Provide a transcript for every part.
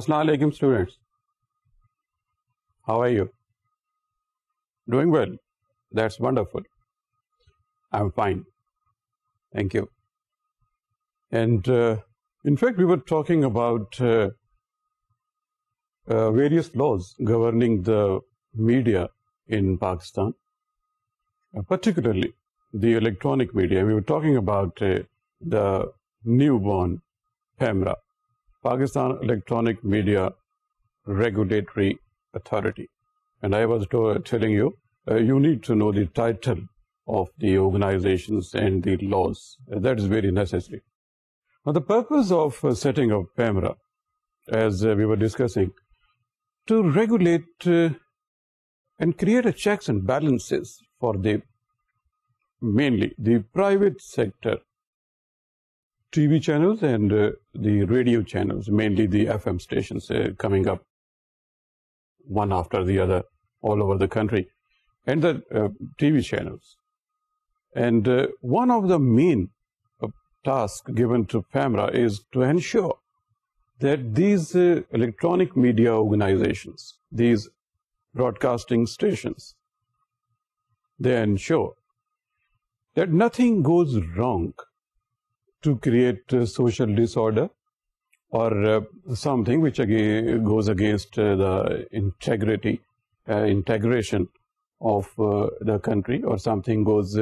Assalamu alaikum, students. How are you? Doing well? That's wonderful. I'm fine. Thank you. And in fact, we were talking about various laws governing the media in Pakistan, particularly the electronic media. We were talking about the newborn PEMRA, Pakistan Electronic Media Regulatory Authority. And I was telling you, you need to know the title of the organizations and the laws. That is very necessary. Now, the purpose of setting up PEMRA, as we were discussing, to regulate and create a checks and balances for mainly the private sector TV channels and the radio channels, mainly the FM stations coming up one after the other all over the country, and the TV channels. And one of the main tasks given to PEMRA is to ensure that these electronic media organizations, these broadcasting stations, they ensure that nothing goes wrong to create social disorder or something which again goes against the integration of the country, or something goes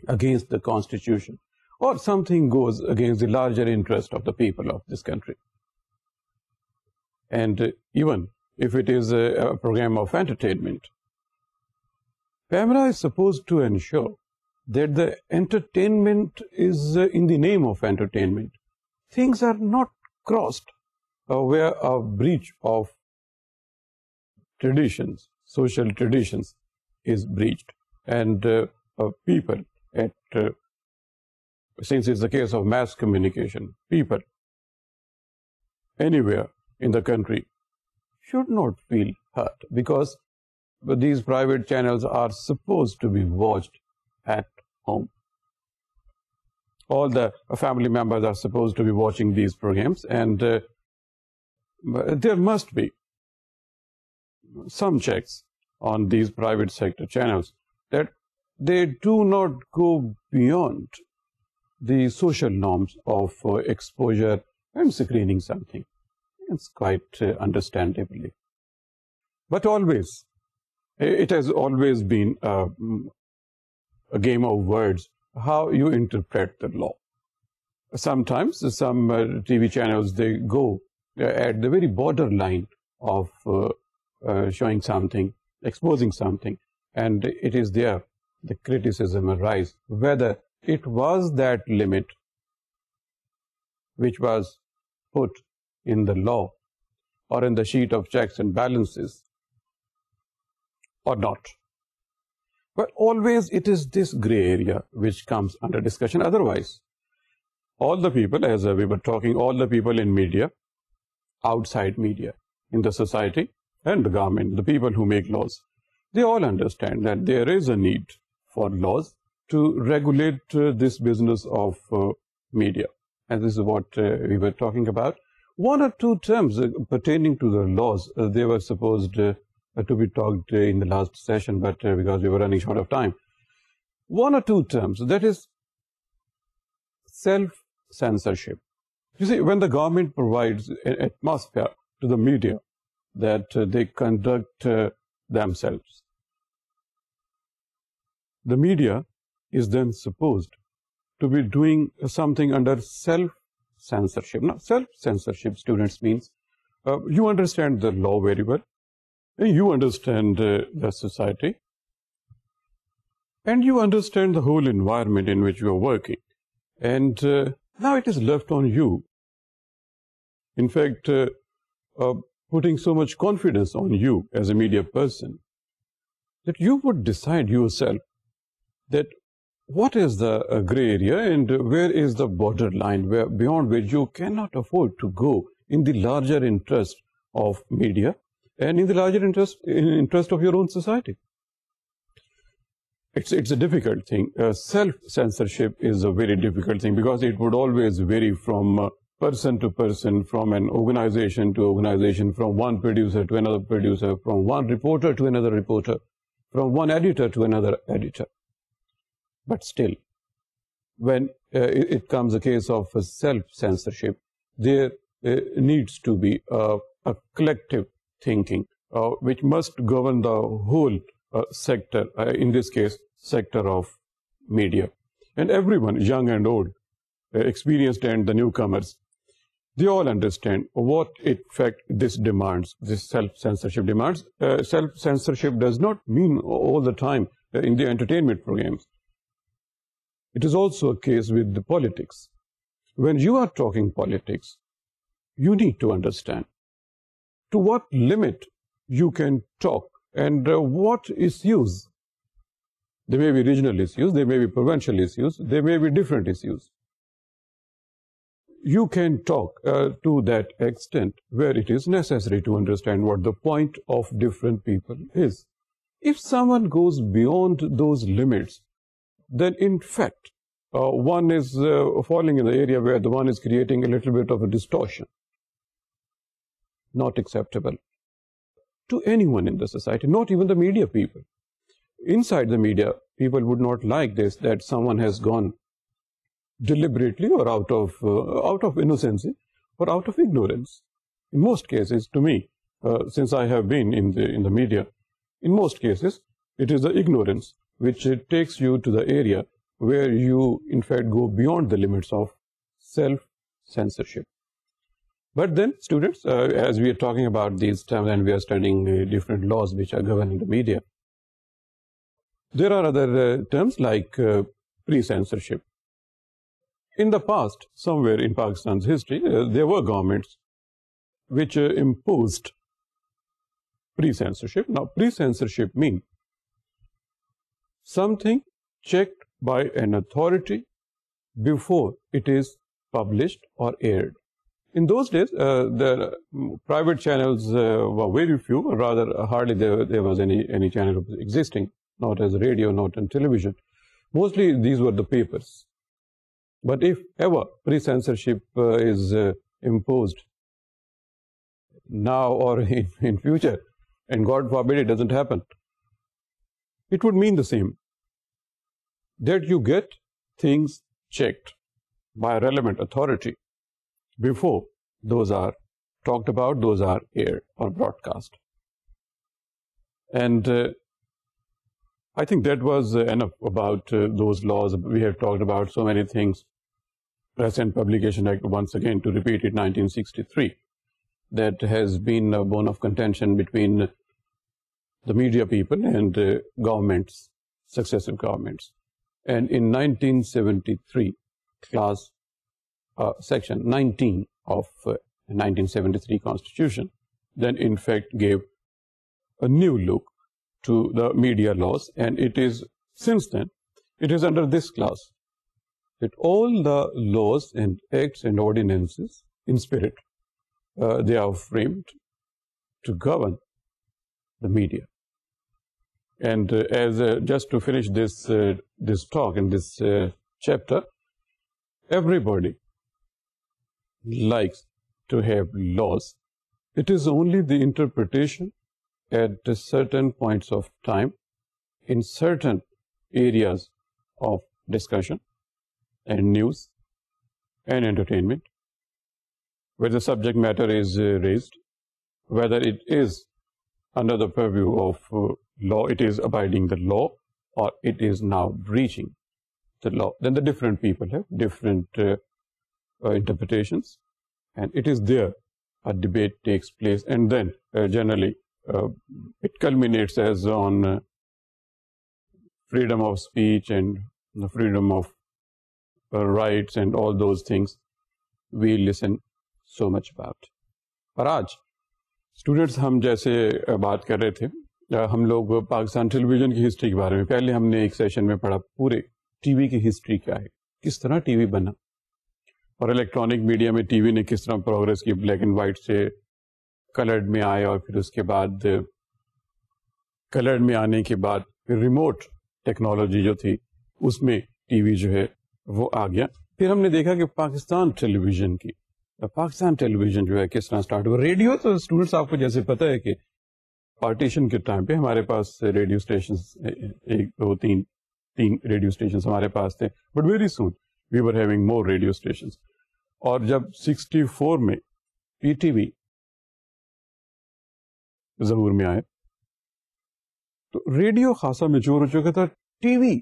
against the constitution, or something goes against the larger interest of the people of this country. And even if it is a program of entertainment, PEMRA is supposed to ensure that the entertainment is in the name of entertainment. Things are not crossed where a breach of traditions, social traditions, is breached. And people since it's the case of mass communication, people anywhere in the country should not feel hurt, because these private channels are supposed to be watched at home. All the family members are supposed to be watching these programs, and there must be some checks on these private sector channels that they do not go beyond the social norms of exposure and screening something. It's quite understandably. But always, it has always been a game of words, how you interpret the law. Sometimes some TV channels, they go at the very borderline of showing something, exposing something, and it is there the criticism arises whether it was that limit which was put in the law or in the sheet of checks and balances or not. But always it is this gray area which comes under discussion. Otherwise, all the people, as we were talking, all the people in media, outside media, in the society and the government, the people who make laws, they all understand that there is a need for laws to regulate this business of media. And this is what we were talking about. One or two terms pertaining to the laws, they were supposed to be talked in the last session, but because we were running short of time. One or two terms, that is self-censorship. You see, when the government provides an atmosphere to the media that they conduct themselves, the media is then supposed to be doing something under self-censorship. Now, self-censorship, students, means you understand the law very well, and you understand the society, and you understand the whole environment in which you are working. And now it is left on you. In fact, putting so much confidence on you as a media person, that you would decide yourself that what is the gray area and where is the borderline beyond which you cannot afford to go in the larger interest of media and in the larger interest of your own society. It's a difficult thing. Self-censorship is a very difficult thing because it would always vary from person to person, from an organization to organization, from one producer to another producer, from one reporter to another reporter, from one editor to another editor. But still, when it comes a case of self-censorship, there needs to be a collective thinking which must govern the whole sector, in this case, sector of media. And everyone, young and old, experienced and the newcomers, they all understand what effect this demands, this self-censorship demands. Self-censorship does not mean all the time in the entertainment programs. It is also a case with the politics. When you are talking politics, you need to understand to what limit you can talk and what issues. There may be regional issues, there may be provincial issues, there may be different issues. You can talk to that extent where it is necessary to understand what the point of different people is. If someone goes beyond those limits, then in fact, one is falling in the area where the one is creating a little bit of a distortion. Not acceptable to anyone in the society, not even the media people. Inside the media, people would not like this, that someone has gone deliberately or out of innocency or out of ignorance. In most cases, to me, since I have been in the media, in most cases, it is the ignorance which takes you to the area where you, in fact, go beyond the limits of self-censorship. But then, students, as we are talking about these terms and we are studying different laws which are governing the media, there are other terms like pre-censorship. In the past, somewhere in Pakistan's history, there were governments which imposed pre-censorship. Now, pre-censorship means something checked by an authority before it is published or aired. In those days, the private channels were very few, or rather hardly there was any channel existing, not as radio, not on television. Mostly these were the papers. But if ever pre-censorship is imposed now or in future, and God forbid it doesn't happen, it would mean the same, that you get things checked by a relevant authority before those are talked about, those are aired or broadcast. And I think that was enough about those laws. We have talked about so many things. Press and Publication Act, once again, to repeat it, 1963, that has been a bone of contention between the media people and governments, successive governments. And in 1973, Section 19 of 1973 Constitution, then in fact gave a new look to the media laws, and it is, since then, it is under this clause that all the laws and acts and ordinances in spirit, they are framed to govern the media. And just to finish this talk in this chapter, everybody likes to have laws. It is only the interpretation at certain points of time in certain areas of discussion and news and entertainment, where the subject matter is raised, whether it is under the purview of law, it is abiding the law, or it is now breaching the law. Then the different people have different interpretations, and it is there a debate takes place, and then generally it culminates as on freedom of speech and the freedom of rights and all those things we listen so much about. اور آج students ہم جیسے بات کر رہے تھے، ہم لوگ پاکستان ٹیلی ویژن کی ہسٹری کے بارے میں پہلے ہم نے ایک سیشن میں پڑھا پورے ٹی وی کی ہسٹری کیا ہے، کس طرح ٹی وی بنا، اور الیکٹرانک میڈیا میں ٹی وی نے کس طرح پروگرس کی، بلیک اینڈ وائٹ سے کلرڈ میں آئے، اور پھر اس کے بعد کلرڈ میں آنے کے بعد پھر ریموٹ ٹیکنالوجی جو تھی اس میں ٹی وی جو ہے وہ آ گیا. پھر ہم نے دیکھا کہ پاکستان ٹیلی ویژن کی پاکستان ٹیلی ویژن جو ہے کس طرح اسٹارٹ ہوا. ریڈیو تو اسٹوڈنٹس آپ کو جیسے پتہ ہے کہ پارٹیشن کے ٹائم پہ ہمارے پاس ریڈیو اسٹیشنز 1 2 3 ریڈیو اسٹیشنز ہمارے پاس تھے, but very soon we were having more radio stations. اور جب 64 میں پی ٹی وی ظہور میں آئے تو ریڈیو خاصا میچور ہو چکا تھا, ٹی وی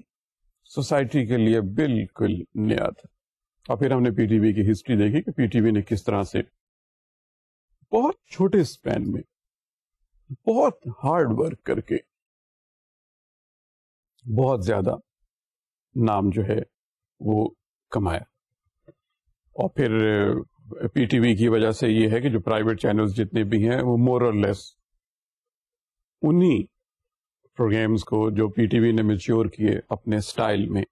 سوسائٹی کے لیے بالکل نیا تھا. اور پھر ہم نے پی ٹی وی کی ہسٹری دیکھی کہ پی ٹی وی نے کس طرح سے بہت چھوٹے اسپین میں بہت ہارڈ ورک کر کے بہت زیادہ نام جو ہے وہ کمایا. اور پھر پی ٹی وی کی وجہ سے یہ ہے کہ جو پرائیویٹ چینلز جتنے بھی ہیں وہ مور اور لیس انہی پروگرامز کو جو پی ٹی وی نے میچور کیے اپنے سٹائل میں,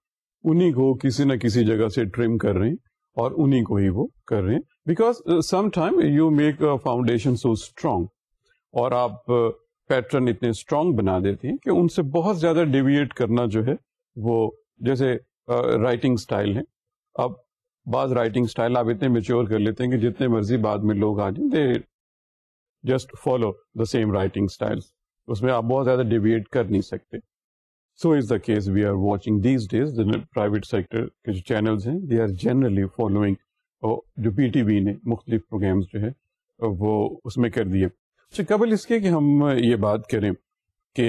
انہی کو کسی نہ کسی جگہ سے ٹرم کر رہے ہیں اور انہی کو ہی وہ کر رہے ہیں. Because some time you make foundation so strong اور آپ پیٹرن اتنے اسٹرانگ بنا دیتے ہیں کہ ان سے بہت زیادہ ڈیویٹ کرنا جو ہے وہ, جیسے رائٹنگ سٹائل ہے. اب بعض رائٹنگ سٹائل آپ اتنے میچور کر لیتے ہیں کہ جتنے مرضی بعد میں لوگ آ جائیں they just follow the same writing style, اس میں آپ بہت زیادہ ڈیویٹ کر نہیں سکتے. So as the case we are watching these days private sector کے جو چینلز ہیں دے آر جنرلی فالوئنگ جو پی ٹی وی نے مختلف پروگرامز جو ہے وہ اس میں کر دیے. قبل اس کے کہ ہم یہ بات کریں کہ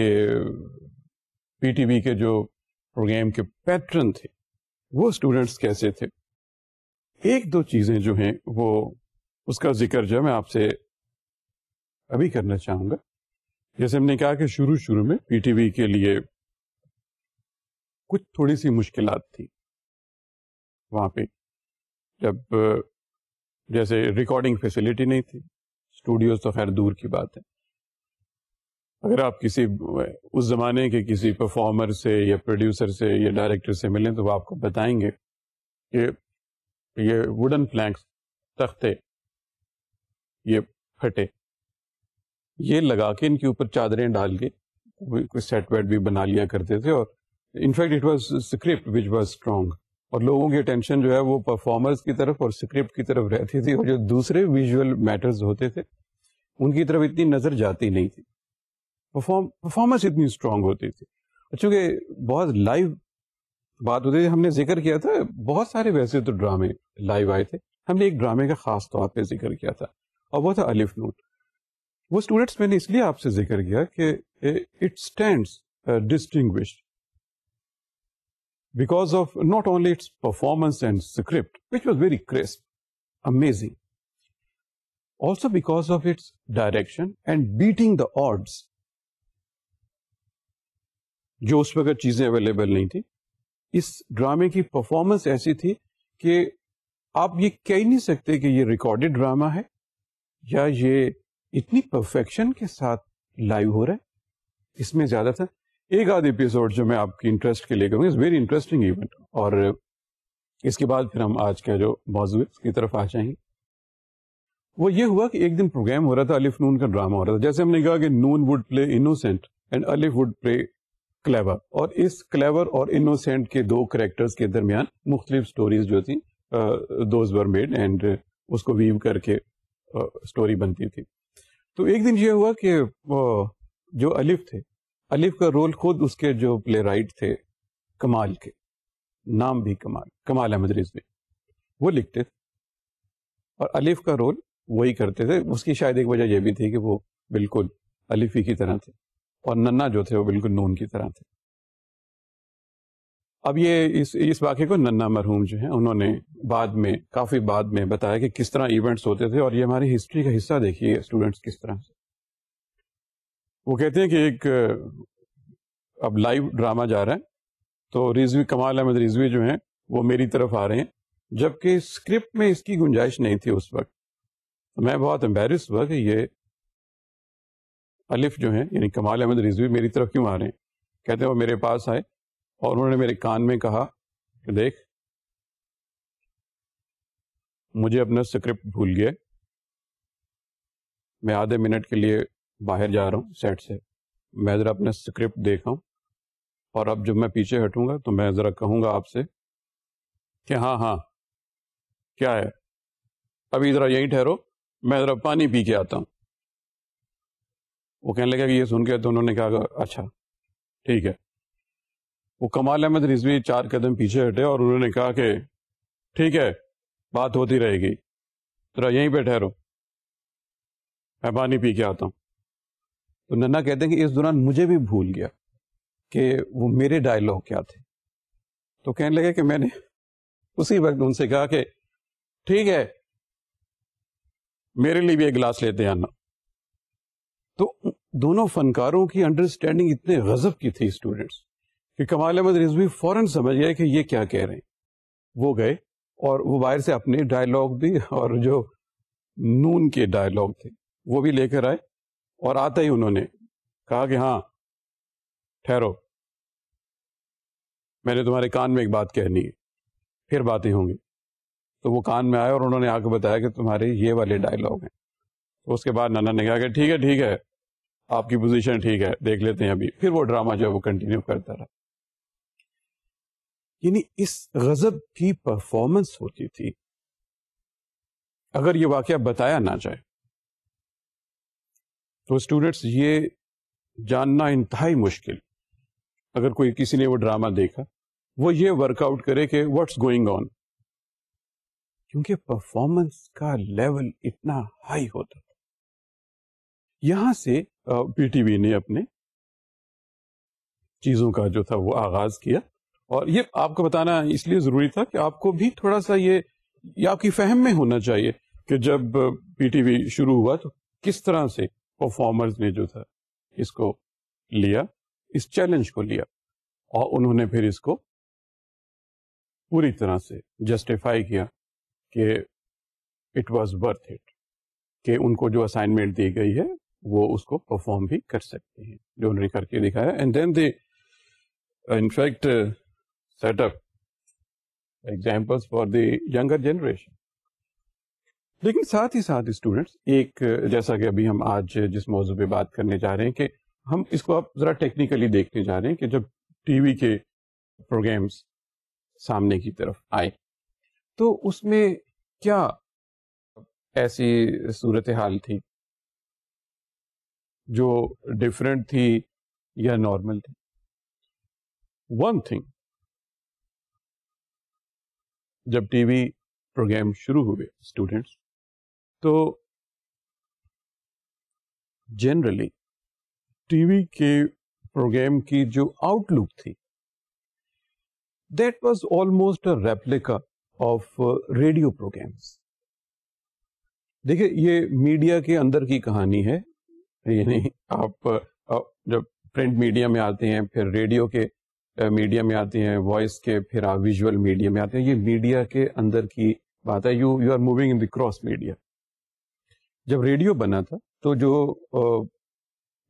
پی ٹی وی کے جو پروگرام کے پیٹرن تھے وہ اسٹوڈنٹس کیسے تھے, 1-2 چیزیں جو ہیں وہ اس کا ذکر جو ہے میں آپ سے ابھی کرنا چاہوں گا. جیسے ہم نے کہا کہ شروع میں پی ٹی وی کے لیے کچھ تھوڑی سی مشکلات تھی وہاں پہ, جب جیسے ریکارڈنگ فیسلٹی نہیں تھی, اسٹوڈیوز تو خیر دور کی بات ہے. اگر آپ کسی اس زمانے کے کسی پرفارمر سے یا پروڈیوسر سے یا ڈائریکٹر سے ملیں تو وہ آپ کو بتائیں گے کہ یہ ووڈن پلانکس تختے یہ پھٹے, یہ لگا کے ان کے اوپر چادریں ڈال کے کوئی سیٹ ویٹ بھی بنا لیا کرتے تھے. اور in fact it was script which was strong, اور لوگوں کی اٹینشن جو ہے وہ پرفارمرز کی طرف اور اسکرپٹ کی طرف رہتی تھی, اور جو دوسرے ویژول میٹرز ہوتے تھے ان کی طرف اتنی نظر جاتی نہیں تھی. پرفارمنس اتنی اسٹرانگ ہوتی تھی. چونکہ بہت لائیو بات ہوتی تھی, ہم نے ذکر کیا تھا بہت سارے ویسے تو ڈرامے لائیو آئے تھے, ہم نے ایک ڈرامے کا خاص طور پہ ذکر کیا تھا اور وہ تھا الف نون. وہ اسٹوڈنٹس میں نے اس لیے آپ سے ذکر کیا کہ it stands distinguished because of not only its performance and script, which was very crisp, amazing, also because of its direction and beating the odds. جو اس وقت چیزیں اویلیبل نہیں تھی, اس ڈرامے کی پرفارمنس ایسی تھی کہ آپ یہ کہہ نہیں سکتے کہ یہ ریکارڈڈ ڈرامہ ہے یا یہ اتنی پرفیکشن کے ساتھ لائیو ہو رہا ہے. اس میں زیادہ تھا ایک آدھ ایپیسوڈ جو میں آپ کی انٹرسٹ کے لیے کروں گا, ویری انٹرسٹنگ ایونٹ. اور اس کے بعد پھر ہم آج کا جو موضوع اس کی طرف آ جائیں گے. وہ یہ ہوا کہ ایک دن پروگرام ہو رہا تھا, الف نون کا ڈرامہ ہو رہا تھا. جیسے ہم نے کہا کہ نون وڈ پلے انوسینٹ اینڈ الف وڈ پلے کلیور, اور اس کلیور اور انوسینٹ کے 2 کریکٹرز کے درمیان مختلف سٹوریز جو تھیں دوز ور میڈ, اینڈ اس کو ویو کر کے سٹوری بنتی تھی. تو ایک دن یہ ہوا کہ جو الف تھے, الف کا رول خود اس کے جو پلے رائٹ تھے کمال کے, نام بھی کمال احمد رضوی, وہ لکھتے تھے اور الف کا رول وہی کرتے تھے. اس کی شاید ایک وجہ یہ بھی تھی کہ وہ بالکل الف ہی کی طرح تھے اور ننا جو تھے وہ بالکل نون کی طرح تھے. اب یہ اس واقعے کو ننا مرحوم جو ہیں انہوں نے کافی بعد میں بتایا کہ کس طرح ایونٹس ہوتے تھے, اور یہ ہماری ہسٹری کا حصہ دیکھیے اسٹوڈنٹس کس طرح سے. وہ کہتے ہیں کہ ایک اب لائیو ڈرامہ جا رہا ہے تو کمال احمد رضوی جو ہیں وہ میری طرف آ رہے ہیں, جبکہ اسکرپٹ میں اس کی گنجائش نہیں تھی اس وقت. میں بہت امبیرس ہوا کہ یہ الف جو ہیں یعنی کمال احمد رضوی میری طرف کیوں آ رہے ہیں. کہتے ہیں وہ میرے پاس آئے اور انہوں نے میرے کان میں کہا کہ دیکھ مجھے اپنا اسکرپٹ بھول گیا, میں آدھے منٹ کے لیے باہر جا رہا ہوں سیٹ سے, میں ذرا اپنا اسکرپٹ دیکھا ہوں, اور اب جب میں پیچھے ہٹوں گا تو میں ذرا کہوں گا آپ سے کہ ہاں کیا ہے. ابھی ذرا یہیں ٹھہرو، میں ذرا پانی پی کے آتا ہوں. وہ کہنے لگا کہ یہ سن کے تو انہوں نے کہا کہ اچھا ٹھیک ہے. وہ کمال احمد رضوی 4 قدم پیچھے ہٹے اور انہوں نے کہا کہ ٹھیک ہے بات ہوتی رہے گی، ذرا یہیں پہ ٹھہرو میں پانی پی کے آتا ہوں. تو ننا کہتے ہیں کہ اس دوران مجھے بھی بھول گیا کہ وہ میرے ڈائلاگ کیا تھے. تو کہنے لگے کہ میں نے اسی وقت ان سے کہا کہ ٹھیک ہے میرے لیے بھی ایک گلاس لیتے آنا. تو دونوں فنکاروں کی انڈرسٹینڈنگ اتنے غضب کی تھی اسٹوڈنٹس کہ کمال احمد رضوی فوراً سمجھ گئے کہ یہ کیا کہہ رہے ہیں. وہ گئے اور وہ باہر سے اپنے ڈائلاگ بھی اور جو نون کے ڈائلاگ تھے وہ بھی لے کر آئے، اور آتے ہی انہوں نے کہا کہ ہاں ٹھہرو میں نے تمہارے کان میں ایک بات کہنی ہے، پھر باتیں ہوں گی. تو وہ کان میں آئے اور انہوں نے آ کے بتایا کہ تمہارے یہ والے ڈائلاگ ہیں. تو اس کے بعد نانا نے کہا کہ ٹھیک ہے آپ کی پوزیشن ٹھیک ہے، دیکھ لیتے ہیں ابھی. پھر وہ ڈرامہ جو ہے وہ کنٹینیو کرتا رہا. یعنی اس غضب کی پرفارمنس ہوتی تھی. اگر یہ واقعہ بتایا نہ جائے تو اسٹوڈنٹس یہ جاننا انتہائی مشکل، اگر کوئی کسی نے وہ ڈرامہ دیکھا وہ یہ ورک آؤٹ کرے کہ واٹس گوئنگ آن، کیونکہ پرفارمنس کا لیول اتنا ہائی ہوتا تھا. یہاں سے پی ٹی وی نے اپنے چیزوں کا جو تھا وہ آغاز کیا. اور یہ آپ کو بتانا اس لیے ضروری تھا کہ آپ کو بھی تھوڑا سا یہ آپ کی فہم میں ہونا چاہیے کہ جب پی ٹی وی شروع ہوا تو کس طرح سے پرفارمرز نے جو تھا اس کو لیا، اس چیلنج کو لیا، اور انہوں نے پھر اس کو پوری طرح سے جسٹیفائی کیا کہ اٹ واز ورتھ اٹ، کہ ان کو جو اسائنمنٹ دی گئی ہے وہ اس کو پرفارم بھی کر سکتے ہیں، جو انہوں نے کر کے دکھایا. And then they in fact set up examples for the younger generation. لیکن ساتھ ہی ساتھ اسٹوڈنٹس ایک جیسا کہ ابھی ہم آج جس موضوع پہ بات کرنے جا رہے ہیں کہ ہم اس کو اب ذرا ٹیکنیکلی دیکھنے جا رہے ہیں کہ جب ٹی وی کے پروگرامس سامنے کی طرف آئے تو اس میں کیا ایسی صورتحال تھی جو ڈفرینٹ تھی یا نارمل تھی. ون تھنگ، جب ٹی وی پروگرام شروع ہوئے اسٹوڈینٹس تو جنرلی ٹی وی کے پروگرام کی جو آؤٹ لک تھی that was almost a replica of radio programs. دیکھیے یہ میڈیا کے اندر کی کہانی ہے، یعنی آپ جب پرنٹ میڈیا میں آتے ہیں، پھر ریڈیو کے میڈیا میں آتے ہیں، وائس کے، پھر آپ ویژول میڈیا میں آتے ہیں، یہ میڈیا کے اندر کی بات ہے. You are moving in the cross media. جب ریڈیو بنا تھا تو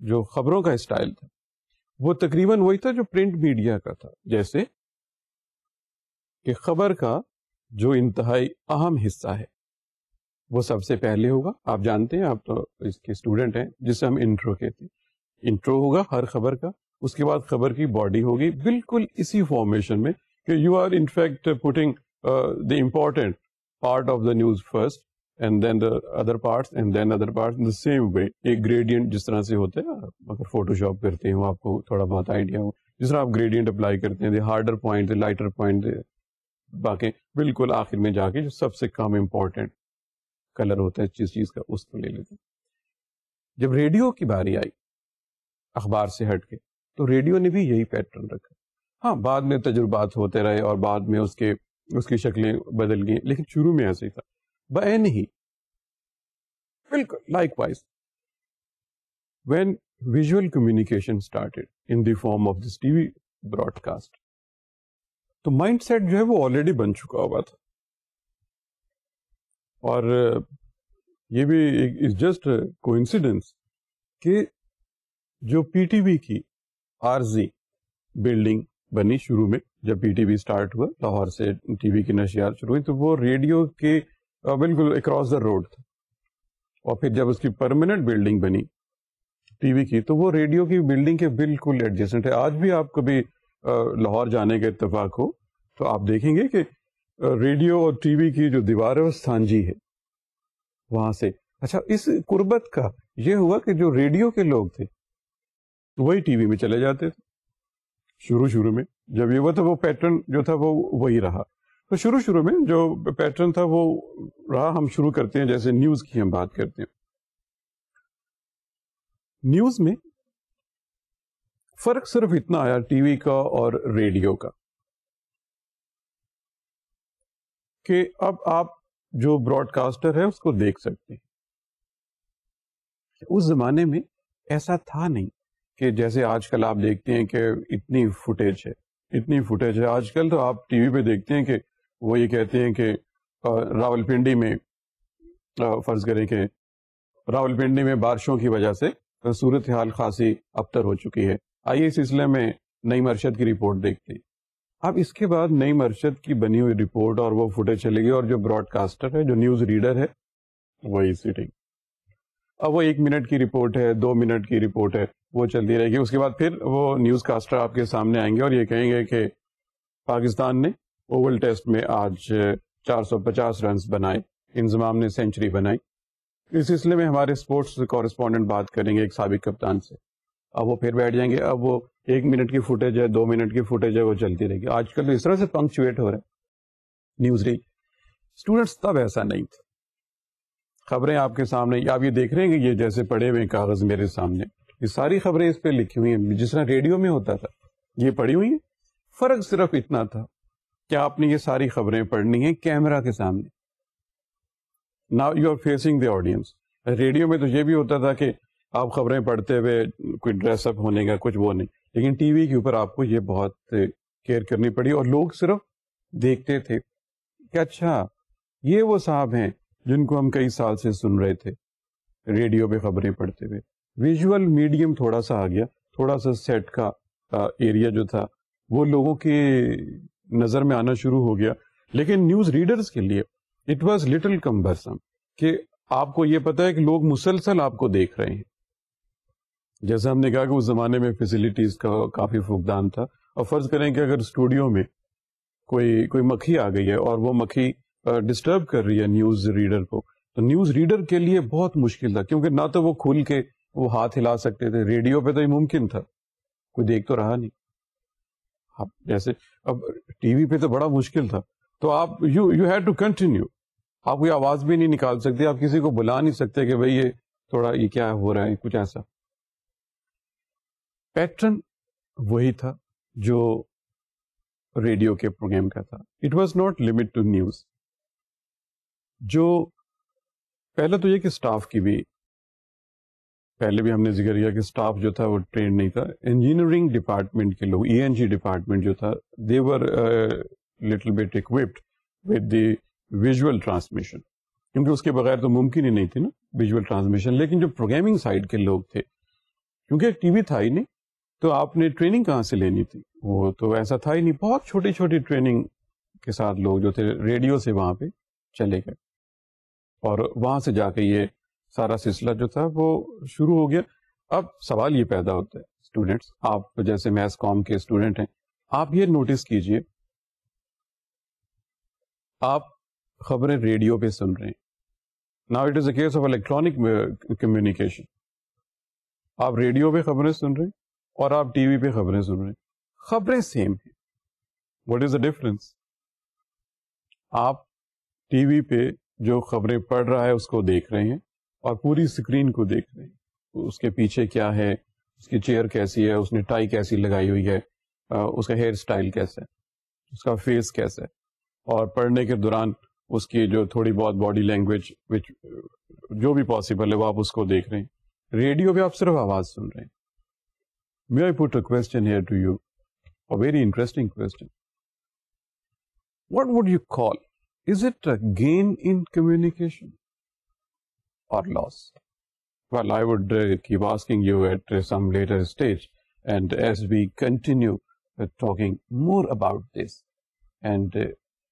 جو خبروں کا اسٹائل تھا وہ تقریباً وہی تھا جو پرنٹ میڈیا کا تھا، جیسے کہ خبر کا جو انتہائی اہم حصہ ہے وہ سب سے پہلے ہوگا. آپ جانتے ہیں، آپ تو اس کے اسٹوڈنٹ ہیں، جسے ہم انٹرو کہتے ہیں. انٹرو ہوگا ہر خبر کا، اس کے بعد خبر کی باڈی ہوگی بالکل اسی فارمیشن میں کہ you are in fact putting the important part of the news first and then the other parts and then other parts in the same way. ایک گریڈینٹ جس طرح سے ہوتا ہے، اگر فوٹو شاپ کرتے ہیں آپ کو تھوڑا بہت آئیڈیا ہو، جس طرح آپ گریڈینٹ اپلائی کرتے ہیں، دی ہارڈر پوائنٹ، دی لائٹر پوائنٹ، باقی بالکل آخر میں جا کے جو سب سے کم امپورٹنٹ کلر ہوتا ہے جس چیز کا اس کو لے لیتے ہیں. جب ریڈیو کی باری آئی اخبار سے ہٹ کے تو ریڈیو نے بھی یہی پیٹرن رکھا. ہاں بعد میں تجربات ہوتے رہے اور بعد میں اس کی شکلیں بدل گئیں، لیکن شروع میں ایسے ہی تھا. بعین ہی بالکل likewise when visual communication started in the form of this T V broadcast, تو مائنڈ سیٹ جو ہے وہ آلریڈی بن چکا ہوا تھا. اور یہ بھی جسٹ کوئنسیڈنس کہ جو پی ٹی وی کی عارضی بلڈنگ بنی شروع میں، جب پی ٹی وی اسٹارٹ ہوا لاہور سے ٹی وی کی نشریات شروع ہوئی، تو وہ ریڈیو کے بالکل اکراس دا روڈ تھا. اور پھر جب اس کی پرماننٹ بلڈنگ بنی ٹی وی کی تو وہ ریڈیو کی بلڈنگ کے بالکل ایڈجسٹنٹ ہے. آج بھی آپ کبھی لاہور جانے کا اتفاق ہو تو آپ دیکھیں گے کہ ریڈیو اور ٹی وی کی جو دیوار ہے وہ سانجی ہے. وہاں سے. اچھا, اس قربت کا یہ ہوا کہ جو ریڈیو کے لوگ تھے وہی ٹی وی میں چلے جاتے تھے. شروع میں جب یہ ہوا تھا وہ پیٹرن جو تھا وہ وہی رہا. تو شروع میں جو پیٹرن تھا وہ رہا. ہم شروع کرتے ہیں, جیسے نیوز کی ہم بات کرتے ہیں. نیوز میں فرق صرف اتنا آیا ٹی وی کا اور ریڈیو کا کہ اب آپ جو براڈ کاسٹر ہے اس کو دیکھ سکتے ہیں. اس زمانے میں ایسا تھا نہیں کہ جیسے آج کل آپ دیکھتے ہیں کہ اتنی فوٹیج ہے. آج کل تو آپ ٹی وی پہ دیکھتے ہیں کہ وہ یہ کہتے ہیں کہ راولپنڈی میں فرض کریں کہ راولپنڈی میں بارشوں کی وجہ سے صورتحال خاصی ابتر ہو چکی ہے. آئیے اس سلسلے میں نئی مرشد کی رپورٹ دیکھتے ہیں. اب اس کے بعد نئی مرشد کی بنی ہوئی رپورٹ اور وہ فوٹیج چلے گی, اور جو براڈ کاسٹر ہے, جو نیوز ریڈر ہے, وہی سیٹنگ. اب وہ 1 منٹ کی رپورٹ ہے, 2 منٹ کی رپورٹ ہے, وہ چلتی رہے گی. اس کے بعد پھر وہ نیوز کاسٹر آپ کے سامنے آئیں گے اور یہ کہیں گے کہ پاکستان نے اوول ٹیسٹ میں آج 450 رنز بنائے, انضمام نے سینچری بنائی. اس سلسلے میں ہمارے اسپورٹس کورسپونڈنٹ بات کریں گے ایک سابق کپتان سے. اب وہ پھر بیٹھ جائیں گے. اب وہ 1 منٹ کی فوٹیج ہے, 2 منٹ کی فوٹیج ہے, وہ چلتی رہے گی. آج کل تو اس طرح سے پنکچویٹ ہو رہا ہے نیوز ریڈ. اسٹوڈنٹس تب ایسا نہیں تھا. خبریں آپ کے سامنے, آپ یہ دیکھ رہے ہیں کہ یہ جیسے پڑے ہوئے کاغذ میرے سامنے, یہ ساری خبریں اس پہ لکھی ہوئی ہیں جس طرح ریڈیو میں ہوتا تھا, یہ پڑھی ہوئی ہیں. فرق صرف اتنا تھا کہ آپ نے یہ ساری خبریں پڑھنی ہیں کیمرہ کے سامنے. Now you are facing the audience. Radio میں تو یہ بھی ہوتا تھا کہ آپ خبریں پڑھتے ہوئے کوئی ڈریس اپ ہونے کا کچھ وہ نہیں, لیکن ٹی وی کے اوپر آپ کو یہ بہت کیئر کرنی پڑی, اور لوگ صرف دیکھتے تھے کہ اچھا یہ وہ صاحب ہیں جن کو ہم کئی سال سے سن رہے تھے ریڈیو پہ خبریں پڑھتے ہوئے. ویژول میڈیم تھوڑا سا آ گیا, تھوڑا سا سیٹ کا ایریا جو تھا وہ لوگوں کی نظر میں آنا شروع ہو گیا. لیکن نیوز ریڈرز کے لیے اٹ واز لٹل کمبرسم کہ آپ کو یہ پتا ہے کہ لوگ مسلسل آپ کو دیکھ رہے ہیں. جیسے ہم نے کہا کہ اس زمانے میں فیسلٹیز کا کافی فقدان تھا, اور فرض کریں کہ اگر اسٹوڈیو میں کوئی مکھی آ گئی ہے اور وہ مکھی ڈسٹرب کر رہی ہے نیوز ریڈر کو, تو نیوز ریڈر کے لیے بہت مشکل تھا, کیونکہ نہ تو وہ کھول کے وہ ہاتھ ہلا سکتے تھے. ریڈیو پہ تو یہ ممکن تھا, کوئی دیکھ تو رہا نہیں. جیسے اب ٹی وی پہ تو بڑا مشکل تھا, تو آپ یو ہیڈ ٹو کنٹینیو. آپ کوئی آواز بھی نہیں نکال سکتے, آپ کسی کو بلا نہیں سکتے کہ بھئی یہ تھوڑا یہ کیا ہو رہا ہے, کچھ ایسا. پیٹرن وہی تھا جو ریڈیو کے پروگرام کا تھا. It was not limit to news. جو پہلے تو یہ کہ اسٹاف کی بھی, پہلے بھی ہم نے ذکر کیا کہ اسٹاف جو تھا وہ ٹرینڈ نہیں تھا. انجینئرنگ ڈپارٹمنٹ کے لوگ, ENG ڈپارٹمنٹ جو تھا, they were little bit equipped with the visual transmission, کیونکہ اس کے بغیر تو ممکن ہی نہیں تھی نا ویژول ٹرانسمیشن. لیکن جو پروگرامنگ سائڈ کے لوگ تھے, کیونکہ ٹی وی تھا ہی نہیں, تو آپ نے ٹریننگ کہاں سے لینی تھی, وہ تو ایسا تھا ہی نہیں. بہت چھوٹی چھوٹی ٹریننگ کے ساتھ لوگ جو تھے ریڈیو سے وہاں پہ چلے گئے, اور وہاں سے جا کے یہ سارا سلسلہ جو تھا وہ شروع ہو گیا. اب سوال یہ پیدا ہوتا ہے, اسٹوڈینٹس, آپ جیسے میس کام کے اسٹوڈینٹ ہیں, آپ یہ نوٹس کیجئے, آپ خبریں ریڈیو پہ سن رہے ہیں. Now it is a case of electronic communication. آپ ریڈیو پہ خبریں سن رہے ہیں اور آپ ٹی وی پہ خبریں سن رہے ہیں, خبریں سیم ہیں. What is the difference? آپ ٹی وی پہ جو خبریں پڑھ رہا ہے اس کو دیکھ رہے ہیں اور پوری اسکرین کو دیکھ رہے ہیں, اس کے پیچھے کیا ہے, اس کی چیئر کیسی ہے, اس نے ٹائی کیسی لگائی ہوئی ہے, اس کا ہیئر اسٹائل کیسا ہے, اس کا فیس کیسا ہے, اور پڑھنے کے دوران اس کی جو تھوڑی بہت باڈی لینگویج جو بھی پاسبل ہے وہ آپ اس کو دیکھ رہے ہیں. ریڈیو پہ آپ صرف آواز سن رہے ہیں. May I put a question here to you? A very interesting question. What would you call? Is it a gain in communication or loss? Well, I would keep asking you at some later stage, and as we continue talking more about this, and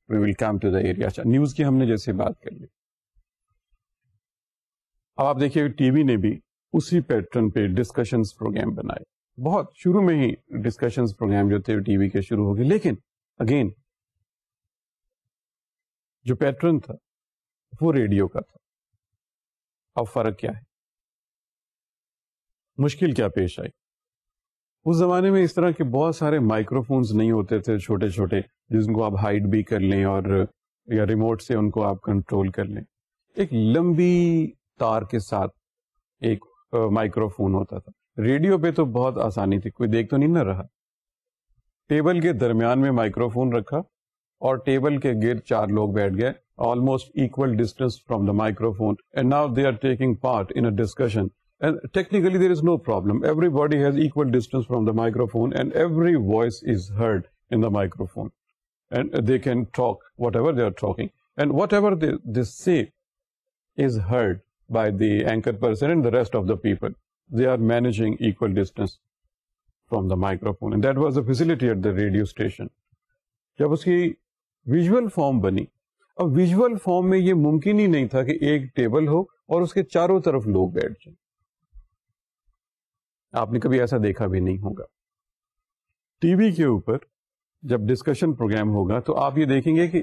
we will come to the area. News کی ہم نے جیسے بات کر لی. اب آپ دیکھیے ٹی وی نے بھی اسی پیٹرن پہ ڈسکشنز پروگرام بنائے. بہت شروع میں ہی ڈسکشنز پروگرام جو تھے ٹی وی کے شروع ہو گئے, لیکن اگین جو پیٹرن تھا وہ ریڈیو کا تھا. اب فرق کیا ہے, مشکل کیا پیش آئی. اس زمانے میں اس طرح کے بہت سارے مائکرو فونز نہیں ہوتے تھے چھوٹے چھوٹے, جن کو آپ ہائڈ بھی کر لیں اور یا ریموٹ سے ان کو آپ کنٹرول کر لیں. ایک لمبی تار کے ساتھ ایک مائکرو فون ہوتا تھا. ریڈیو پہ تو بہت آسانی تھی, کوئی دیکھ تو نہیں نہ رہا. ٹیبل کے درمیان میں مائکرو فون رکھا اور ٹیبل کے گرد 4 لوگ بیٹھ گئے, almost equal distance from the microphone, and now they are taking part in a discussion, and technically there is no problem. Everybody has equal distance from the microphone and every voice is heard in the microphone, and they can talk whatever they are talking, and whatever they say is heard by the anchor person and the rest of the people. They are managing equal distance from the microphone, and that was a facility at the radio station. جب اس کی visual form بنی, اب visual form میں یہ ممکن ہی نہیں تھا کہ ایک ٹیبل ہو اور اس کے چاروں طرف لوگ بیٹھ جائیں. آپ نے کبھی ایسا دیکھا بھی نہیں ہوگا. ٹی وی کے اوپر جب ڈسکشن پروگرام ہوگا تو آپ یہ دیکھیں گے کہ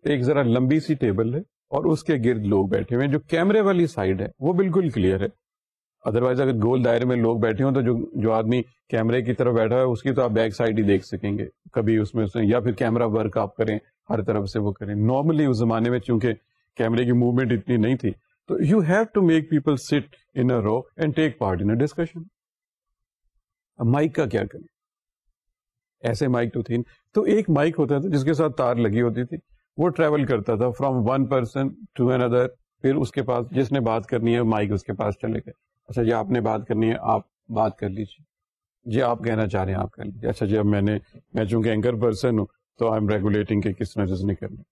ایک ذرا لمبی سی ٹیبل ہے اور اس کے گرد لوگ بیٹھے ہوئے ہیں. جو کیمرے والی سائڈ ہے وہ بالکل کلیئر ہے, ادروائز اگر گول دائرے میں لوگ بیٹھے ہوں تو جو آدمی کیمرے کی طرف بیٹھا ہے اس کی تو آپ بیک سائڈ ہی دیکھ سکیں گے کبھی اس میں سے, یا پھر کیمرہ ورک آپ کریں ہر طرف سے وہ کریں. نارملی اس زمانے میں چونکہ کیمرے کی موومنٹ اتنی نہیں تھی تو you have to make people sit in a row and take part in a discussion. اب مائک کا کیا کریں, ایسے مائک تو تھی, تو ایک مائک ہوتا تھا جس کے ساتھ تار لگی ہوتی تھی, وہ ٹریول کرتا تھا فرام ون پرسن ٹو اندر. پھر اس کے پاس جس نے بات کرنی ہے مائک اس کے پاس چلے گئے, اچھا جی آپ نے بات کرنی ہے آپ بات کر لیجیے, جی آپ کہنا چاہ رہے ہیں آپ کر لیجیے, اچھا جی اب میں چونکہ اینکر پرسن ہوں تو آئی ایم ریگولیٹنگ کہ کس طرح جس نے کرنی.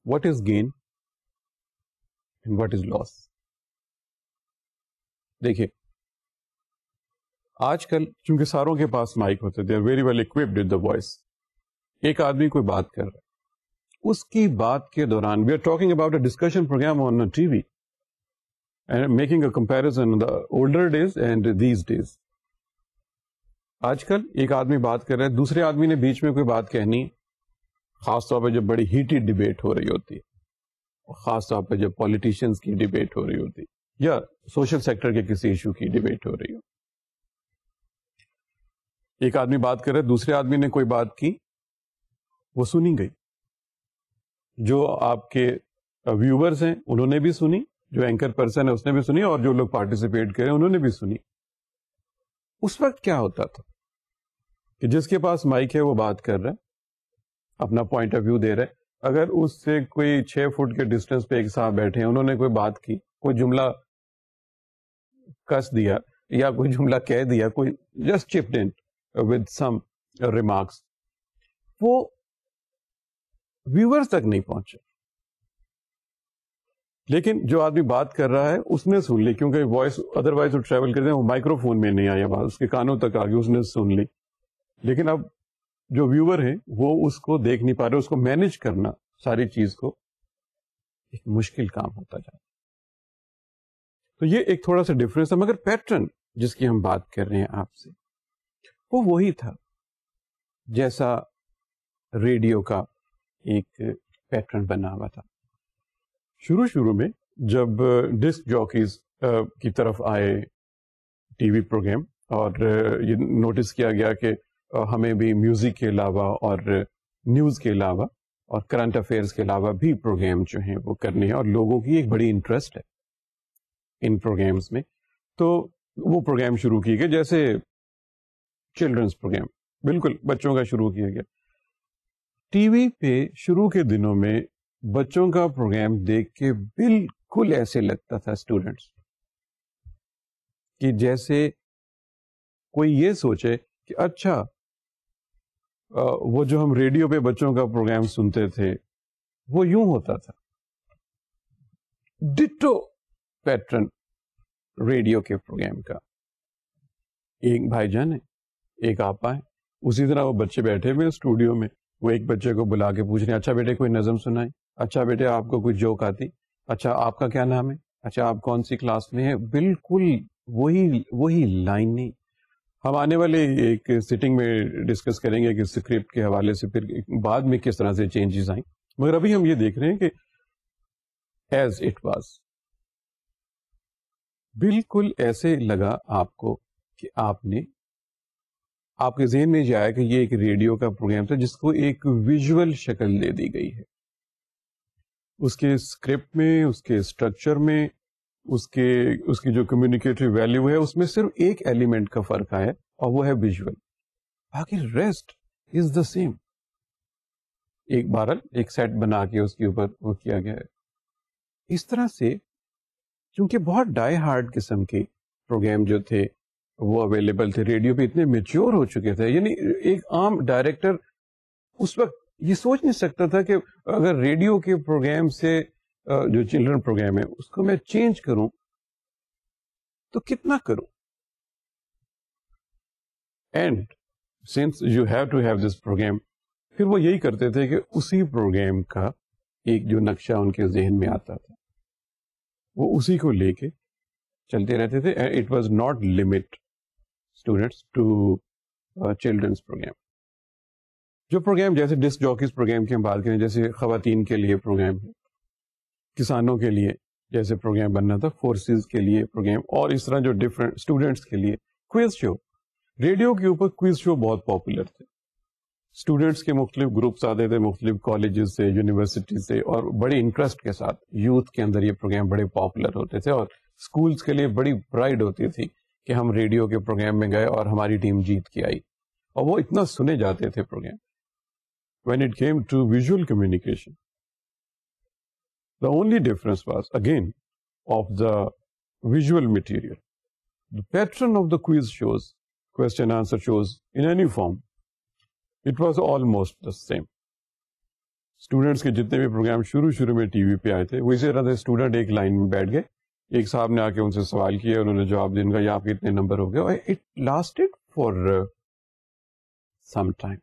What is gain and what is loss. دیکھیے آج کل چونکہ ساروں کے پاس مائک ہوتے تھے, very well occupied with the voice. ایک آدمی کوئی بات کر رہا ہے, اس کی بات کے دوران we are talking about a discussion program on T V and making a comparison the older days and these days. آج کل ایک آدمی بات کر رہا ہے, دوسرے آدمی نے بیچ میں کوئی بات کہنی, خاص طور پہ جب بڑی ہیٹڈ ڈیبیٹ ہو رہی ہوتی ہے, خاص طور پہ جب پولیٹیشینز کی ڈیبیٹ ہو رہی ہوتی یا سوشل سیکٹر کے کسی ایشو کی ڈیبیٹ ہو رہی ہو. ایک آدمی بات کر رہا ہے, دوسرے آدمی نے کوئی بات کی, وہ سنی گئی, جو آپ کے ویورز ہیں انہوں نے بھی سنی, جو اینکر پرسن ہے اس نے بھی سنی, اور جو لوگ پارٹیسپیٹ کرے انہوں نے بھی سنی. اس وقت کیا ہوتا تھا کہ جس کے پاس مائک ہے وہ بات کر رہا ہے, اپنا پوائنٹ آف ویو دے رہا ہے. اگر اس سے کوئی 6 فٹ کے ڈسٹینس پہ ایک صاحب بیٹھے ہیں, انہوں نے کوئی بات کی, کوئی جملہ کس دیا یا کوئی جملہ کہہ دیا, کوئی just chipped in with some remarks, وہ ویورز تک نہیں پہنچے. لیکن جو آدمی بات کر رہا ہے اس نے سن لی, کیونکہ وائس ادروائز وہ ٹریول کرتے ہیں, وہ مائکرو فون میں نہیں آیا, بات اس کے کانوں تک آ گئی, اس نے سن لی. لیکن اب جو ویور ہیں وہ اس کو دیکھ نہیں پا رہے, اس کو مینج کرنا ساری چیز کو ایک مشکل کام ہوتا جاتا. تو یہ ایک تھوڑا سا ڈفرینس ہے, مگر پیٹرن جس کی ہم بات کر رہے ہیں آپ سے وہ وہی تھا جیسا ریڈیو کا ایک پیٹرن بنا ہوا تھا. شروع میں جب ڈسک جاکیز کی طرف آئے ٹی وی پروگرام, اور یہ نوٹس کیا گیا کہ ہمیں بھی میوزک کے علاوہ اور نیوز کے علاوہ اور کرنٹ افیئرس کے علاوہ بھی پروگرام جو ہیں وہ کرنے ہیں, اور لوگوں کی ایک بڑی انٹرسٹ ہے ان پروگرامز میں. تو وہ پروگرام شروع کیے گئے, جیسے چلڈرنس پروگرام, بالکل بچوں کا شروع کیا گیا. ٹی وی پہ شروع کے دنوں میں بچوں کا پروگرام دیکھ کے بالکل ایسے لگتا تھا اسٹوڈنٹس کہ جیسے کوئی یہ سوچے کہ اچھا وہ جو ہم ریڈیو پہ بچوں کا پروگرام سنتے تھے وہ یوں ہوتا تھا. ڈٹو پیٹرن ریڈیو کے پروگرام کا. ایک بھائی جان ہے, ایک آپا ہے, اسی طرح وہ بچے بیٹھے ہوئے اسٹوڈیو میں, وہ ایک بچے کو بلا کے پوچھ رہے ہیں, اچھا بیٹے کوئی نظم سنائیں, اچھا بیٹے آپ کو کوئی جوک آتی, اچھا آپ کا کیا نام ہے, اچھا آپ کون سی کلاس میں ہیں. بالکل وہی لائن نہیں. ہم آنے والے ایک سیٹنگ میں ڈسکس کریں گے کہ اسکرپٹ کے حوالے سے پھر بعد میں کس طرح سے چینجز آئیں, مگر ابھی ہم یہ دیکھ رہے ہیں کہ ایز اٹ واز بالکل ایسے لگا آپ کو کہ آپ کے ذہن میں یہ آیا کہ یہ ایک ریڈیو کا پروگرام تھا جس کو ایک ویژول شکل دے دی گئی ہے. اس کے اسکرپٹ میں، اس کے اسٹرکچر میں، اس کی جو کمیونیکیٹو ویلیو ہے، اس میں صرف ایک ایلیمنٹ کا فرق آیا اور وہ ہے ویژول. باقی ریسٹ از دا سیم. ایک سیٹ بنا کے اس کے اوپر وہ کیا گیا ہے. اس طرح سے کیونکہ بہت ڈائی ہارڈ قسم کے پروگرام جو تھے وہ اویلیبل تھے ریڈیو پہ، اتنے میچور ہو چکے تھے. یعنی ایک عام ڈائریکٹر اس وقت یہ سوچ نہیں سکتا تھا کہ اگر ریڈیو کے پروگرام سے جو چلڈرن پروگرام ہے اس کو میں چینج کروں تو کتنا کروں. And since you have to have this program, پھر وہ یہی کرتے تھے کہ اسی پروگرام کا ایک جو نقشہ ان کے ذہن میں آتا تھا وہ اسی کو لے کے چلتے رہتے تھے. It was not limit students to childrens program. جو پروگرام جیسے ڈسک جاکیز پروگرام کی ہم بات کریں، جیسے خواتین کے لیے پروگرام ہے، کسانوں کے لیے جیسے پروگرام بننا تھا، فورسز کے لیے پروگرام، اور اس طرح جو ڈفرینٹ اسٹوڈینٹس کے لیے کوئز شو. ریڈیو کے اوپر کوئز شو بہت پاپولر تھے. اسٹوڈینٹس کے مختلف گروپس آتے تھے مختلف کالجز سے، یونیورسٹی سے، اور بڑے انٹرسٹ کے ساتھ یوتھ کے اندر یہ پروگرام بڑے پاپولر ہوتے تھے، اور اسکولس کے لیے بڑی پرائڈ ہوتی تھی کہ ہم ریڈیو کے پروگرام میں گئے اور ہماری ٹیم جیت کے آئی، اور وہ اتنا سنے جاتے تھے programme. When it came to visual communication, the only difference was again of the visual material. The pattern of the quiz shows, question answer shows in any form, it was almost the same. Students کے جتنے بھی programme شروع میں T وی پہ آئے تھے وہ اسی طرح سے اسٹوڈنٹ ایک لائن میں بیٹھ گئے، ایک صاحب نے آ کے ان سے سوال کیا، انہوں نے جواب دیا، ان کا یہ آپ کے اتنے نمبر ہو گئے، اور it lasted for some time.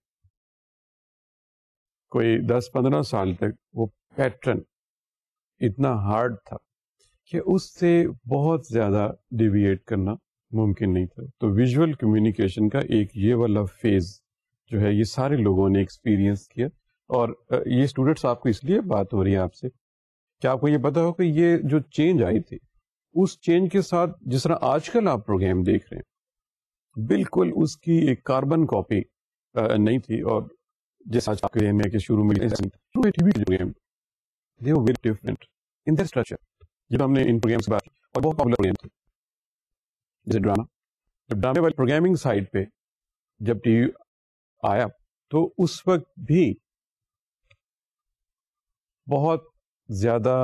کوئی 10-15 سال تک وہ پیٹرن اتنا ہارڈ تھا کہ اس سے بہت زیادہ ڈیویٹ کرنا ممکن نہیں تھا. تو ویژول کمیونیکیشن کا ایک یہ والا فیز جو ہے یہ سارے لوگوں نے ایکسپیرئنس کیا. اور یہ اسٹوڈنٹس آپ کو اس لیے بات ہو رہی ہے آپ سے کہ آپ کو یہ پتا ہو کہ یہ جو چینج آئی تھی اس چینج کے ساتھ جس طرح آج کل آپ پروگرام دیکھ رہے ہیں بالکل اس کی ایک کاربن کاپی نہیں تھی. اور جیسا آپ کے میں کہ شروع میں جب ہم نے ان پروگرام سے بات کی اور بہت پاپولر پروگرام تھے جیسے ڈراما، جب ڈرامے والی پروگرامنگ سائٹ پہ جب ٹی وی آیا تو اس وقت بھی بہت زیادہ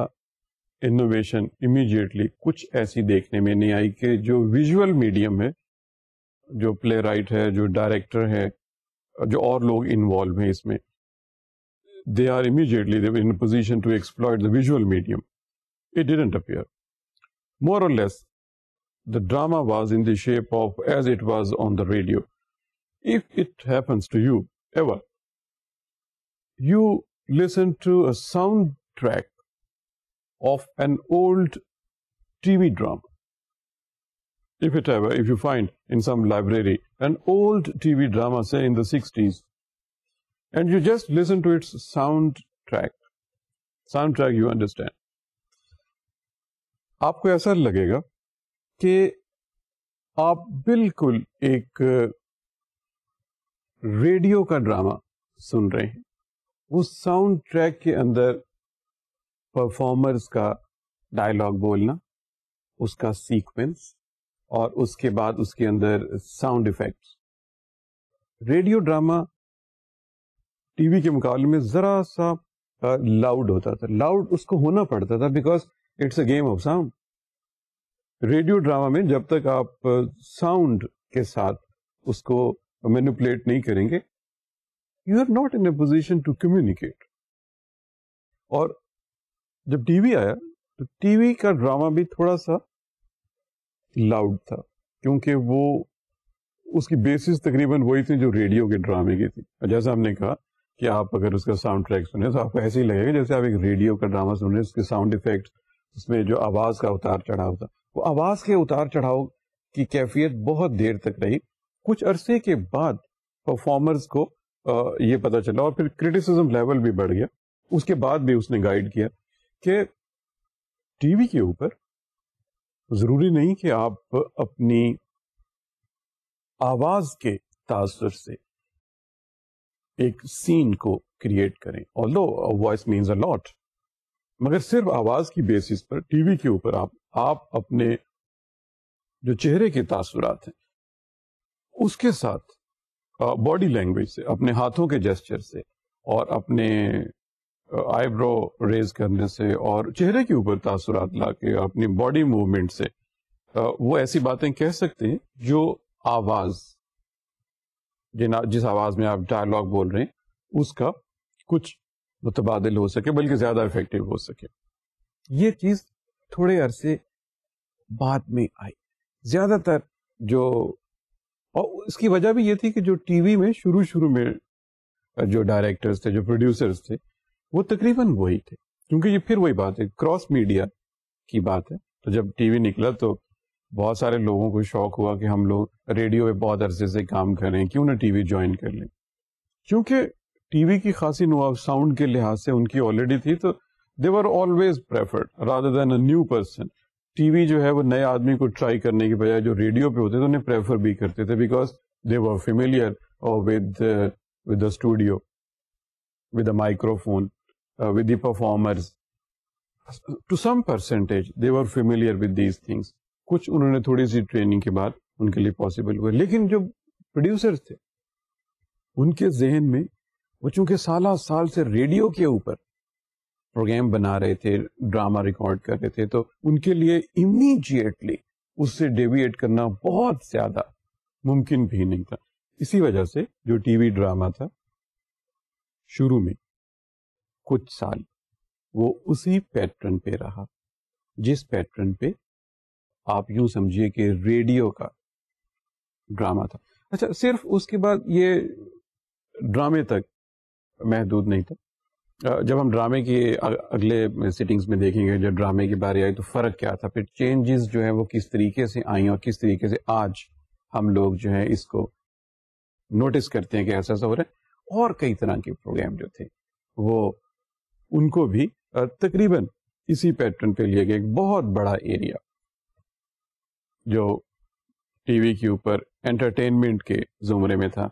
انوویشن امیڈیٹلی کچھ ایسی دیکھنے میں نہیں آئی کہ جو ویژول میڈیم ہے، جو پلے رائٹ ہے، جو ڈائریکٹر ہے، جو اور لوگ انوالو ہیں اس میں، they are immediately in a position to exploit the visual medium. It didn't appear. More or less, the drama was in the shape of as it was on the radio. If it happens to you ever, you listen to a soundtrack of an old TV drama. If you find in some library an old TV drama, say in the 60s, and you just listen to its soundtrack, you understand. آپ کو ایسا لگے گا کہ آپ بالکل ایک radio کا drama سن رہے ہیں. اس ساؤنڈ ٹریک کے اندر پرفارمرز کا ڈائلاگ بولنا، اس کا سیکوینس، اور اس کے بعد اس کے اندر sound effects. Radio drama TV وی کے مقابلے میں ذرا سا لاؤڈ ہوتا تھا. لاؤڈ اس کو ہونا پڑتا تھا because it's a game of sound. Radio drama میں جب تک آپ ساؤنڈ کے ساتھ اس کو مینیپولیٹ نہیں کریں گے you are not in a position to communicate. اور جب ٹی وی آیا تو ٹی وی کا ڈراما بھی تھوڑا سا لاؤڈ تھا کیونکہ وہ اس کی بیسس تقریباً وہی تھی جو ریڈیو کے ڈرامے کی تھی. جیسا ہم نے کہا کہ آپ اگر اس کا ساؤنڈ ٹریک سنیں تو آپ کو ایسے ہی لگے گا جیسے آپ ایک ریڈیو کا ڈراما سن رہے ہیں. اس کے ساؤنڈ ایفیکٹ، اس میں جو آواز کا اتار چڑھاؤ تھا، وہ آواز کے اتار چڑھاؤ کی کیفیت بہت دیر تک رہی. کچھ عرصے کے بعد پرفارمرز کو یہ پتا چلا اور پھر کریٹیسزم لیول بھی بڑھ گیا. اس کے بعد بھی اس نے گائیڈ کیا کہ ٹی وی کے اوپر ضروری نہیں کہ آپ اپنی آواز کے تاثر سے ایک سین کو کریٹ کریں. although وائس مینز اے لاٹ, مگر صرف آواز کی بیسس پر ٹی وی کے اوپر آپ اپنے جو چہرے کے تاثرات ہیں اس کے ساتھ باڈی لینگویج سے, اپنے ہاتھوں کے جیسچر سے, اور اپنے آئی برو ریز کرنے سے, اور چہرے کے اوپر تاثرات لا کے اپنی باڈی موومنٹ سے وہ ایسی باتیں کہہ سکتے ہیں جو آواز, جس آواز میں آپ ڈائلاگ بول رہے ہیں اس کا کچھ متبادل ہو سکے, بلکہ زیادہ افیکٹو ہو سکے. یہ چیز تھوڑے عرصے بعد میں آئی. زیادہ تر جو, اور اس کی وجہ بھی یہ تھی کہ جو ٹی وی میں شروع میں جو ڈائریکٹرز تھے, جو پروڈیوسرز تھے, وہ تقریباً وہی تھے, کیونکہ یہ پھر وہی بات ہے, کراس میڈیا کی بات ہے. تو جب ٹی وی نکلا تو بہت سارے لوگوں کو شوق ہوا کہ ہم لوگ ریڈیو پہ بہت عرصے سے کام کر رہے ہیں, کیوں نہ ٹی وی جوائن کر لیں. کیونکہ ٹی وی کی خاصی نواب ساؤنڈ کے لحاظ سے ان کی آلریڈی تھی, تو they were always preferred rather than a new person. TV وی جو ہے وہ نئے آدمی کو ٹرائی کرنے کی بجائے جو ریڈیو پہ ہوتے تھے انہیں پریفر بھی کرتے تھے, because they were familiar with the studio, with the microphone, with the performers. To some percentage they were familiar with these things. کچھ انہوں نے تھوڑی سی ٹریننگ کے بعد ان کے لیے پاسبل ہوئے. لیکن جو پروڈیوسرز تھے ان کے ذہن میں وہ چونکہ سال سے ریڈیو کے اوپر پروگرام بنا رہے تھے, ڈراما ریکارڈ کر رہے تھے, تو ان کے لیے امیڈیٹلی اس سے ڈیویٹ کرنا بہت زیادہ ممکن بھی نہیں تھا. اسی وجہ سے جو ٹی وی ڈراما تھا شروع میں کچھ سال وہ اسی پیٹرن پہ رہا, جس پیٹرن پہ آپ یوں سمجھیے کہ ریڈیو کا ڈراما تھا. اچھا, صرف اس کے بعد یہ ڈرامے تک محدود نہیں تھا. جب ہم ڈرامے کی اگلے سیٹنگز میں دیکھیں گے, جب ڈرامے کی باری آئی تو فرق کیا تھا, پھر چینجز جو ہیں وہ کس طریقے سے آئیں اور کس طریقے سے آج ہم لوگ جو ہیں اس کو نوٹس کرتے ہیں کہ ایسا ہو رہا ہے. اور کئی طرح کے پروگرام جو تھے وہ ان کو بھی تقریباً اسی پیٹرن پہ لیا گیا. ایک بہت بڑا ایریا جو ٹی وی کے اوپر انٹرٹینمنٹ کے زمرے میں تھا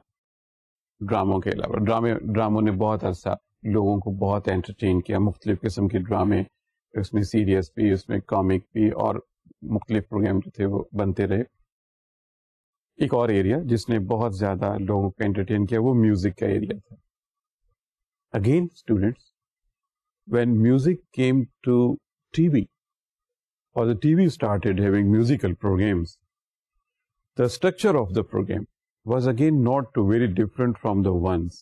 ڈراموں کے علاوہ. ڈراموں نے بہت عرصہ لوگوں کو بہت انٹرٹین کیا, مختلف قسم کے ڈرامے, اس میں سیریس بھی, اس میں کامک بھی, اور مختلف پروگرام جو تھے وہ بنتے رہے. ایک اور ایریا جس نے بہت زیادہ لوگوں کو انٹرٹین کیا وہ میوزک کا ایریا تھا. Again students, when music came to T V or the TV started having musical programs, the structure of the program was again not too very different from the ones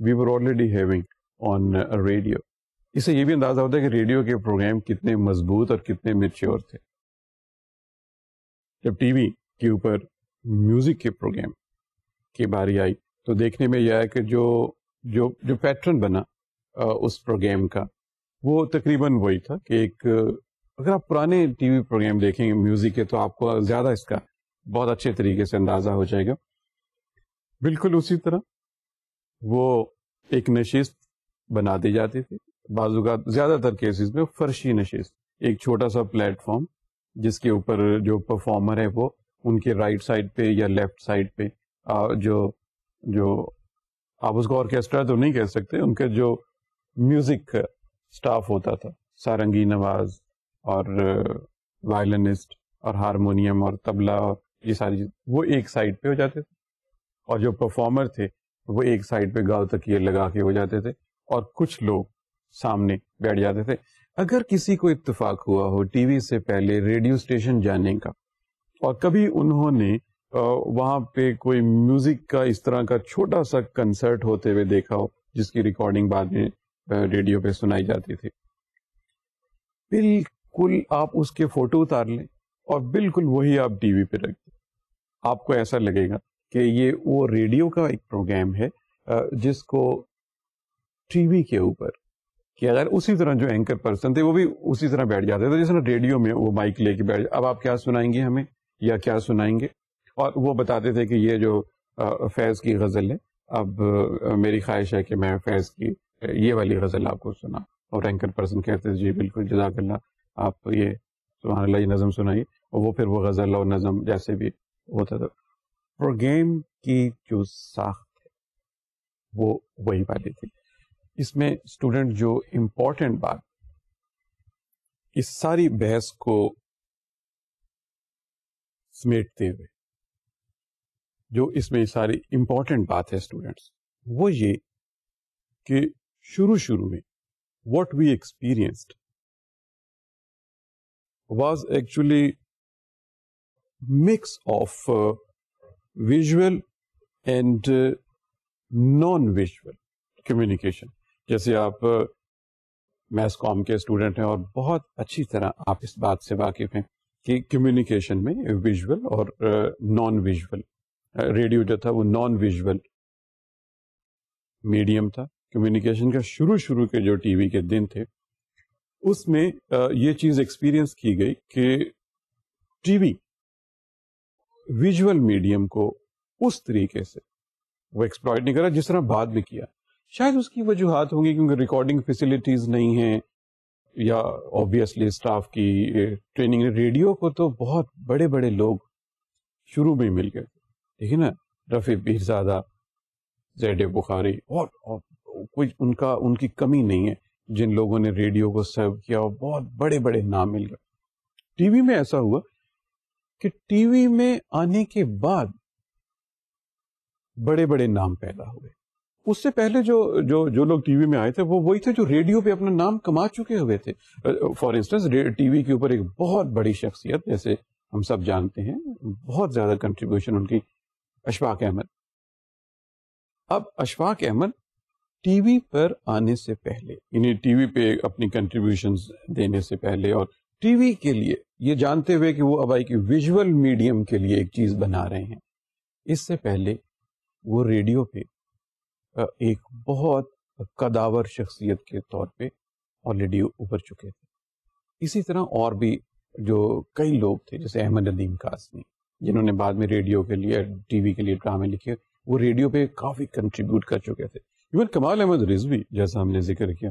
we were already having on a radio. اس سے یہ بھی اندازہ ہوتا ہے کہ radio کے programme کتنے مضبوط اور کتنے میچور تھے. جب ٹی وی کے اوپر میوزک کے پروگرام کی باری آئی تو دیکھنے میں یہ ہے کہ جو پیٹرن بنا اس پروگرام کا وہ تقریباً وہی تھا کہ ایک, اگر آپ پرانے ٹی وی پروگرام دیکھیں گے میوزک کے تو آپ کو زیادہ اس کا بہت اچھے طریقے سے اندازہ ہو جائے گا. بالکل اسی طرح وہ ایک نشست بنا دی جاتی تھی, بعض اوقات زیادہ تر کیسز میں فرشی نشست, ایک چھوٹا سا پلیٹ فارم جس کے اوپر جو پرفارمر ہے وہ ان کے رائٹ سائڈ پہ یا لیفٹ سائڈ پہ جو آپ اس کو آرکیسٹرا تو نہیں کہہ سکتے, ان کا جو میوزک سٹاف ہوتا تھا, سارنگی نواز اور وائلنسٹ اور ہارمونیم اور طبلہ اور یہ ساری چیز, وہ ایک سائڈ پہ ہو جاتے تھے, اور جو پرفارمر تھے وہ ایک سائڈ پہ گاؤں تکیے لگا کے ہو جاتے تھے, اور کچھ لوگ سامنے بیٹھ جاتے تھے. اگر کسی کو اتفاق ہوا ہو ٹی وی سے پہلے ریڈیو اسٹیشن جانے کا, اور کبھی انہوں نے وہاں پہ کوئی میوزک کا اس طرح کا چھوٹا سا کنسرٹ ہوتے ہوئے دیکھا ہو جس کی ریکارڈنگ بعد میں ریڈیو پہ سنائی جاتی تھی, بالکل آپ اس کے فوٹو اتار لیں اور بالکل وہی آپ ٹی وی پہ رکھ دیں, آپ کو ایسا لگے گا کہ یہ وہ ریڈیو کا ایک پروگرام ہے جس کو ٹی وی کے اوپر کہ اگر اسی طرح جو اینکر پرسن تھے وہ بھی اسی طرح بیٹھ جاتے تھے, جس طرح ریڈیو میں وہ مائک لے کے بیٹھ جاتے, اب آپ کیا سنائیں گے ہمیں یا کیا سنائیں گے, اور وہ بتاتے تھے کہ یہ جو فیض کی غزل ہے, اب میری خواہش ہے کہ میں فیض کی یہ والی غزل آپ کو سنا, اور اینکر پرسن کہتے تھے جی بالکل جزاک اللہ, آپ یہ سبحان اللہ یہ نظم سنائیے, اور وہ پھر وہ غزل اور نظم جیسے بھی ہوتا تھا. پروگرام کی جو ساخت ہے وہ وہی والی تھی. اس میں اسٹوڈنٹ جو امپورٹنٹ بات اس ساری بحث کو سمیٹتے ہوئے جو اس میں ساری امپورٹنٹ بات ہے اسٹوڈینٹس, وہ یہ کہ شروع میں what we experienced was actually mix of visual and non visual communication. جیسے آپ میس کام کے اسٹوڈنٹ ہیں اور بہت اچھی طرح آپ اس بات سے واقف ہیں کہ کمیونیکیشن میں ویژول اور نان ویژول, ریڈیو جو تھا وہ نان ویژول میڈیم تھا. کمیونیکیشن کا شروع کے جو ٹی وی کے دن تھے اس میں یہ چیز ایکسپیرئنس کی گئی کہ ٹی وی ویژول میڈیم کو اس طریقے سے وہ ایکسپلائٹ نہیں کرا جس طرح بعد میں کیا. شاید اس کی وجوہات ہوں گی کیونکہ ریکارڈنگ فیسلٹیز نہیں ہیں یا آبویسلی اسٹاف کی ٹریننگ. ریڈیو کو تو بہت بڑے بڑے لوگ شروع میں مل گئے تھے, دیکھیے نا, رفیع پیرزادہ, زید بخاری, اور کوئی ان کی کمی نہیں ہے جن لوگوں نے ریڈیو کو سرو کیا اور بہت بڑے بڑے نام مل گئے. ٹی وی میں ایسا ہوا کہ ٹی وی میں آنے کے بعد بڑے بڑے نام پیدا ہوئے. اس سے پہلے جو لوگ ٹی وی میں آئے تھے وہ وہی تھے جو ریڈیو پہ اپنا نام کما چکے ہوئے تھے. فار انسٹنس ٹی وی کے اوپر ایک بہت بڑی شخصیت جیسے ہم سب جانتے ہیں, بہت زیادہ کنٹریبیوشن ان کی, اشفاق احمد. اب اشفاق احمد ٹی وی پر آنے سے پہلے, یعنی ٹی وی پہ اپنی کنٹریبیوشنز دینے سے پہلے اور ٹی وی کے لیے یہ جانتے ہوئے کہ وہ اب ایک ویژول میڈیم کے لیے ایک چیز بنا رہے ہیں, اس سے پہلے وہ ریڈیو پہ ایک بہت قداور شخصیت کے طور پہ آلریڈی ابھر چکے تھے. اسی طرح اور بھی جو کئی لوگ تھے جیسے احمد ندیم قاسمی, جنہوں نے بعد میں ریڈیو کے لیے ٹی وی کے لیے ڈرامے لکھے, وہ ریڈیو پہ کافی کنٹریبیوٹ کر چکے تھے. ایون کمال احمد رضوی جیسا ہم نے ذکر کیا,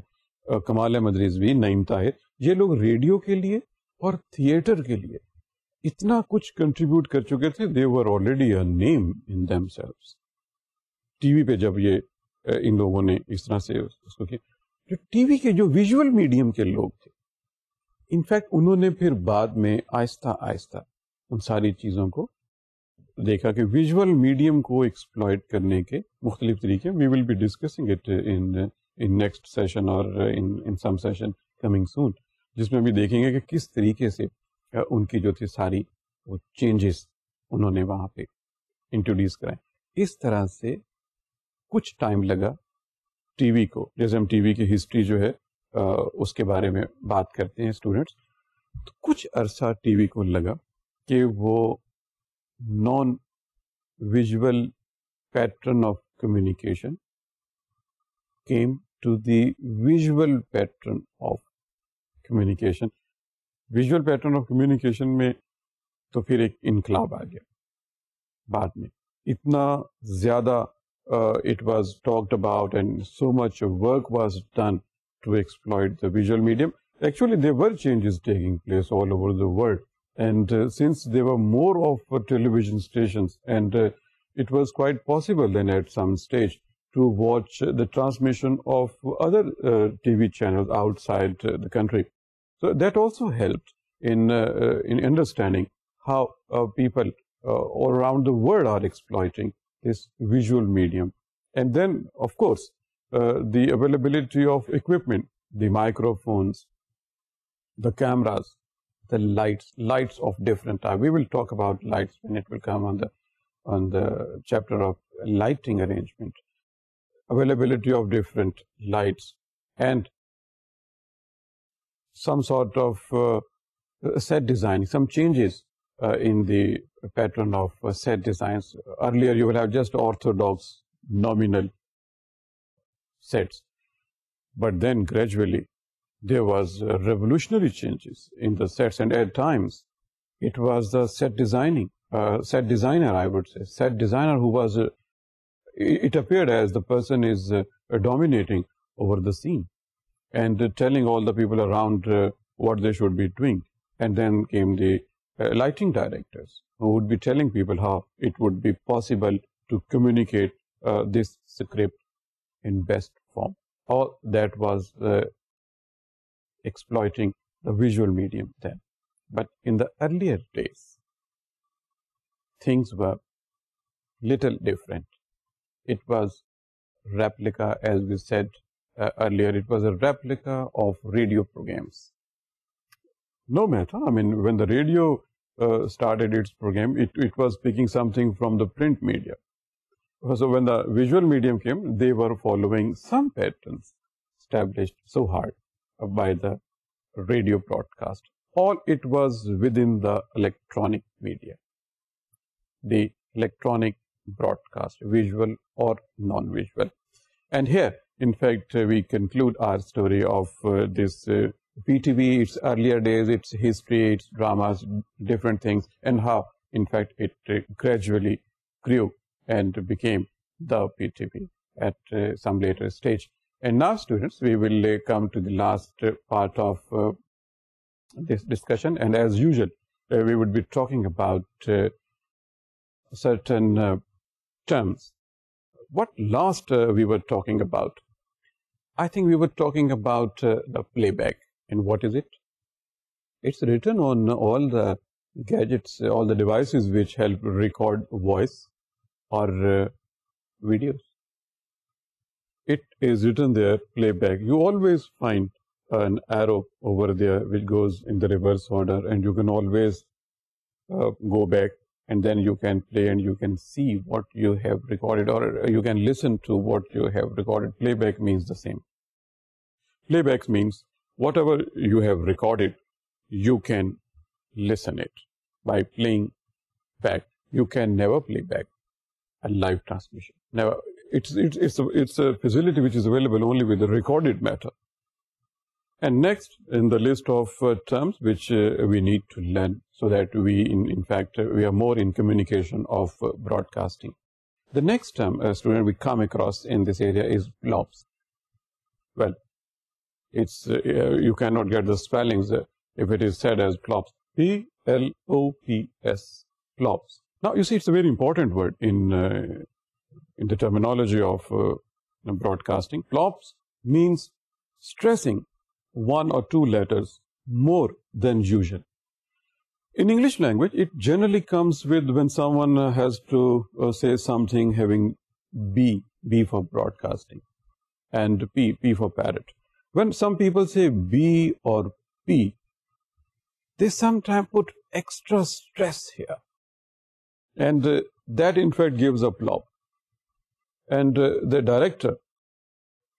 کمال احمد رضوی, نعیم طاہر, یہ لوگ ریڈیو کے لیے اور تھیٹر کے لیے اتنا کچھ کنٹریبیوٹ کر چکے تھے. They were already a name in themselves. TV وی پہ جب یہ ان لوگوں نے اس طرح سے اس کو کیا, جو ٹی وی کے جو ویژول میڈیم کے لوگ تھے, انفیکٹ انہوں نے پھر بعد میں آہستہ آہستہ ان ساری چیزوں کو دیکھا کہ ویژول میڈیم کو ایکسپلائٹ کرنے کے مختلف طریقے. We will be discussing it in next session اور ان سم سیشن کمنگ سون, جس میں بھی دیکھیں گے کہ کس طریقے سے ان کی جو تھی ساری وہ چینجز انہوں نے وہاں پہ انٹروڈیوس کرائے. اس طرح سے کچھ ٹائم لگا ٹی وی کو, جیسے ہم ٹی وی کی ہسٹری جو ہے اس کے بارے میں بات کرتے ہیں اسٹوڈینٹس, تو کچھ عرصہ ٹی وی کو لگا کہ وہ naan visual pattern of communication came to the visual pattern of communication. Visual pattern of communication میں تو پھر ایک انقلاب آ گیا بعد میں. اتنا زیادہ it was talked about and so much work was done to exploit the visual medium. Actually, there were changes taking place all over the world. And since there were more of television stations, and it was quite possible then at some stage to watch the transmission of other TV channels outside the country. So that also helped in understanding how people all around the world are exploiting this visual medium. And then, of course, the availability of equipment, the microphones, the cameras, the lights of different type. We will talk about lights when it will come on the chapter of lighting arrangement. Availability of different lights and some sort of set design, some changes in the pattern of set designs. Earlier you will have just orthodox nominal sets, but then gradually there was revolutionary changes in the sets, and at times it was the set designer, I would say, set designer who was, it appeared as the person is dominating over the scene and telling all the people around what they should be doing. And then came the lighting directors who would be telling people how it would be possible to communicate this script in best form. All that was exploiting the visual medium then. But in the earlier days, things were little different. It was replica, as we said earlier, it was a replica of radio programs. No matter, I mean, when the radio started its program, it was picking something from the print media. So when the visual medium came, they were following some patterns established so hard by the radio broadcast. All it was within the electronic media, the electronic broadcast, visual or non-visual. And here, in fact, we conclude our story of this PTV, its earlier days, its history, its dramas, different things, and how, in fact, it gradually grew and became the PTV at some later stage. And now, students, we will come to the last part of this discussion. And as usual, we would be talking about certain terms. What last we were talking about? I think we were talking about the playback. And what is it? It's written on all the gadgets, all the devices which help record voice or videos. It is written there, playback. You always find an arrow over there which goes in the reverse order, and you can always go back, and then you can play and you can see what you have recorded, or you can listen to what you have recorded. Playback means the same. Playback means whatever you have recorded, you can listen it by playing back. You can never play back a live transmission. Never. It's a facility which is available only with the recorded matter. And next in the list of terms which we need to learn so that we, in fact, we are more in communication of broadcasting. The next term, student, we come across in this area is PLOPs. Well, it's you cannot get the spellings if it is said as PLOPs. P-L-O-P-S, PLOPs. Now, you see, it's a very important word in the terminology of broadcasting. PLOPs means stressing one or two letters more than usual. In English language, it generally comes with when someone has to say something having B for broadcasting, and P for parrot. When some people say B or P, they sometimes put extra stress here. And that in fact gives a plop. And the director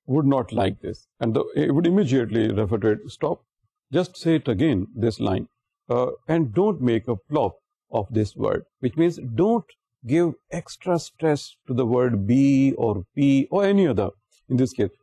would not like this. And he would immediately refer to it, stop, just say it again, this line. And don't make a plop of this word, which means don't give extra stress to the word B or P or any other. In this case,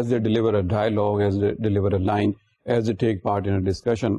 as they deliver a dialogue, as they deliver a line, as they take part in a discussion.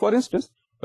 For instance,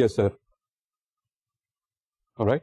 yes sir, alright.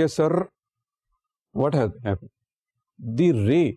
yes sir, what has happened? The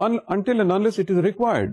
until and unless it is required.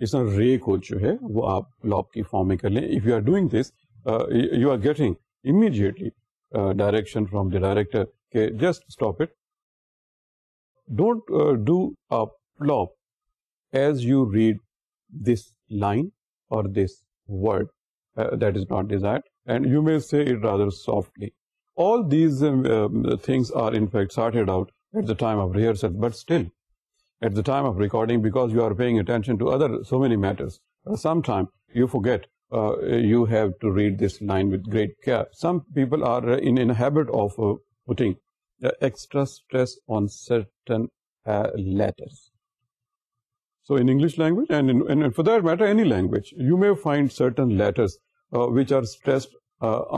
اس طرح رے کو جو ہے وہ آپ lobe کی form میں کر لیں. If you are doing this you are getting immediately direction from the director کہ just stop it, don't do a plop as you read this line اور this word that is not desired, and you may say it rather softly. All these things are in fact sorted out at the time of rehearsal, but still at the time of recording, because you are paying attention to other so many matters, sometimes you forget, you have to read this line with great care. Some people are in a habit of putting extra stress on certain letters. So in English language and for that matter any language, you may find certain letters which are stressed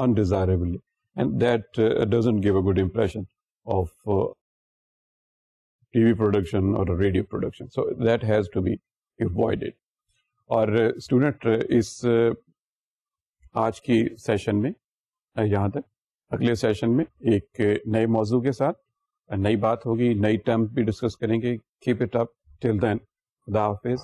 undesirably, and that doesn't give a good impression of TV production or a radio production. So that has to be avoided. اور student اس آج کی session میں یہاں تک. اگلے session میں ایک نئے موضوع کے ساتھ نئی بات ہوگی, نئی ٹرم بھی ڈسکس کریں گے. کیپ اٹ اپ ٹل دین. خدا حافظ.